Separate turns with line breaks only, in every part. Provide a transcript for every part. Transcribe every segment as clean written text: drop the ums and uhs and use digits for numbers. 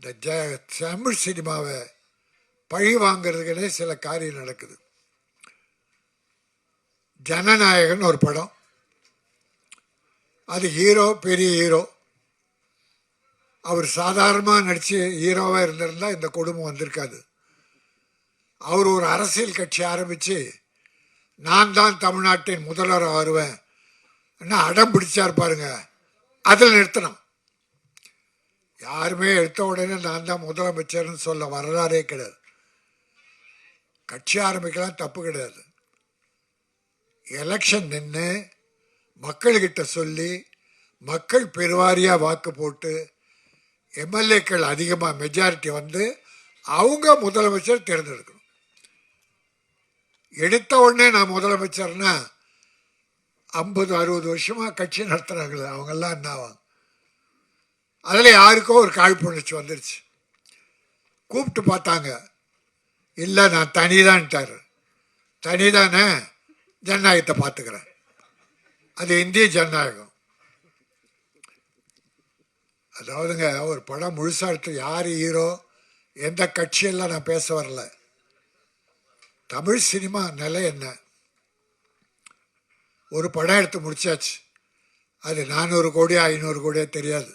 இந்த தமிழ் சினிமாவை பழி வாங்கிறதுக்குனே சில காரியம் நடக்குது. ஜனநாயகன் ஒரு படம், அது ஹீரோ பெரிய ஹீரோ, அவர் சாதாரணமாக நடித்து ஹீரோவாக இருந்திருந்தால் இந்த குடும்பம் வந்திருக்காது. அவர் ஒரு அரசியல் கட்சி ஆரம்பித்து நான் தான் தமிழ்நாட்டின் முதல்வராக வருவேன் அடம் பிடிச்சார் பாருங்க, அதில் நிறுத்தணும். யாருமே எடுத்த உடனே நான் தான் முதலமைச்சர்னு சொல்ல வரலாறே கிடையாது. கட்சி ஆரம்பிக்கலாம், தப்பு கிடையாது. எலெக்ஷன் நின்று மக்கள்கிட்ட சொல்லி மக்கள் பெருவாரியாக வாக்கு போட்டு எம்எல்ஏக்கள் அதிகமாக மெஜாரிட்டி வந்து அவங்க முதலமைச்சர் தேர்ந்தெடுக்கணும். எடுத்த உடனே நான் முதலமைச்சர்னா 50-60 வருஷமாக கட்சி நடத்துகிறாங்களே அவங்கெல்லாம் என்ன ஆவாங்க? அதில் யாருக்கோ ஒரு காழ்ப்புணர்ச்சி வந்துருச்சு. கூப்பிட்டு பார்த்தாங்க, இல்லை நான் தனிதான்ட்டார். தனிதானே, ஜனநாயகத்தை பார்த்துக்கிறேன். அது இந்திய ஜனநாயகம். அதாவதுங்க, ஒரு படம் முழுசாக எடுத்து யார் ஹீரோ எந்த கட்சியெல்லாம் நான் பேச வரல. தமிழ் சினிமா நிலை என்ன? ஒரு படம் எடுத்து முடிச்சாச்சு, அது 400 கோடியா 500 கோடியா தெரியாது.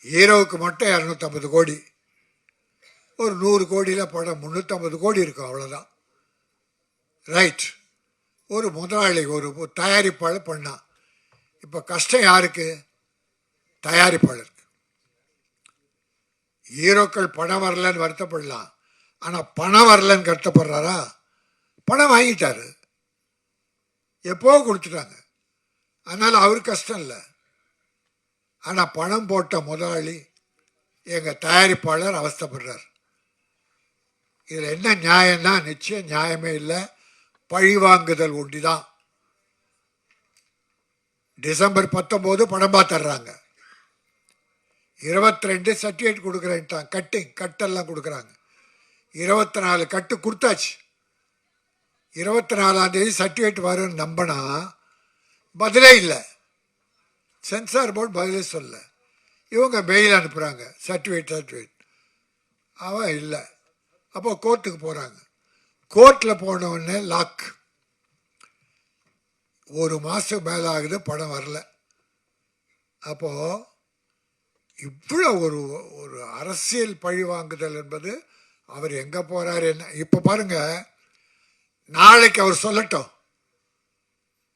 ஹீரோவுக்கு மட்டும் 250 கோடி, ஒரு 100 கோடியில் படம் 350 கோடி இருக்கும், அவ்வளோதான். ரைட். ஒரு முதலாளி ஒரு தயாரிப்பாளர் பண்ணான். இப்போ கஷ்டம் யாருக்கு? தயாரிப்பாளருக்கு. ஹீரோக்கள் பணம் வரலன்னு வருத்தப்படலாம், ஆனால் பணம் வரலன்னு கஷ்டப்படுறாரா? பணம் வாங்கிட்டாரு, எப்போ கொடுத்துட்டாங்க, அதனால் அவருக்கு கஷ்டம் இல்லை. ஆனால் பணம் போட்ட முதலாளி, எங்கள் தயாரிப்பாளர் அவஸ்தைப்படுறார். இதில் என்ன நியாயம்னா நிச்சயம் நியாயமே இல்லை, பழிவாங்குதல் ஒண்டிதான். டிசம்பர் 19 படம் பார்த்துட்றாங்க, 22 சர்டிஃபிகேட் கொடுக்குறேன்ட்டான். கட்டெல்லாம் கொடுக்குறாங்க. 24 கட்டு கொடுத்தாச்சு. 24ஆம் தேதி சர்டிஃபிகேட் வரும்னு நம்பினா பதிலே இல்லை. சென்சார் போர்டு பதிலே சொல்ல, இவங்க மெயில் அனுப்புகிறாங்க, சர்டிஃபிகேட் அவன் இல்லை. அப்போ கோர்ட்டுக்கு போகிறாங்க. கோர்ட்டில் போனவுடனே லாக். 1 மாதம் மேலே ஆகுது, படம் வரல. அப்போது இவ்வளோ ஒரு அரசியல் பழி வாங்குதல் என்பது, அவர் எங்கே போகிறார் என்ன? இப்போ பாருங்கள், நாளைக்கு அவர் சொல்லட்டும்,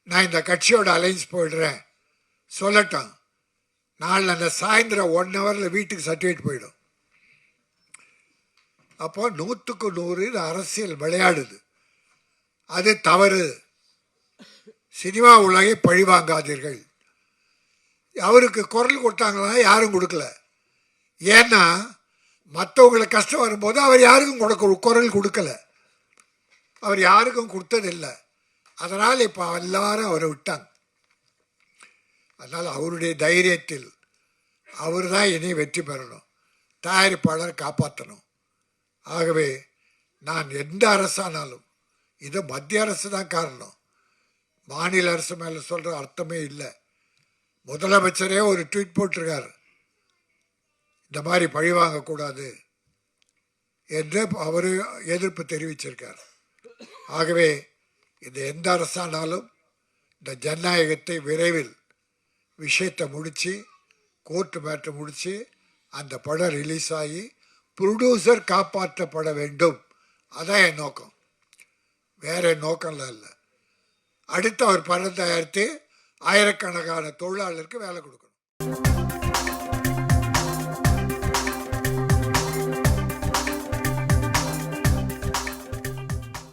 நான் இந்த கட்சியோட அலைன்ஸ் போயிடுறேன் சொல்லட்டும். நாளில் அந்த சாயந்தரம் 1 ஹவரில் வீட்டுக்கு சர்டிஃபிகேட் போயிடும். அப்போ 100க்கு 100 இது அரசியல் விளையாடுது. அது தவறு. சினிமா உலகை பழிவாங்காதீர்கள். அவருக்கு குரல் கொடுத்தாங்களா? யாரும் கொடுக்கல. ஏன்னா மற்றவங்களுக்கு கஷ்டம் வரும்போது அவர் யாருக்கும் குரல் கொடுக்கல, அவர் யாருக்கும் கொடுத்ததில்லை. அதனால் இப்போ எல்லாரும் அவரை விட்டாங்க. அதனால் அவருடைய தைரியத்தில் அவர் தான் இனி வெற்றி பெறணும், தயாரிப்பாளர் காப்பாற்றணும். ஆகவே நான் எந்த அரசானாலும், இது மத்திய அரசு தான் காரணம், மாநில அரசு மேலே சொல்கிற அர்த்தமே இல்லை. முதலமைச்சரே ஒரு ட்வீட் போட்டிருக்கார், இந்த மாதிரி பழி வாங்கக்கூடாது என்று அவர் எதிர்ப்பு தெரிவிச்சிருக்கார். ஆகவே இது எந்த அரசானாலும் இந்த ஜனநாயகத்தை விரைவில் விஷயத்தை முடித்து கோர்ட்டு மேட்டை முடித்து அந்த படம் ரிலீஸ் ஆகி ப்ரொடியூசர் காப்பாற்றப்பட வேண்டும். அதான் என் நோக்கம், வேறு நோக்கம்லாம் இல்லை. அடுத்து அவர் படம் தயாரித்து ஆயிரக்கணக்கான தொழிலாளருக்கு வேலை கொடுக்கணும்.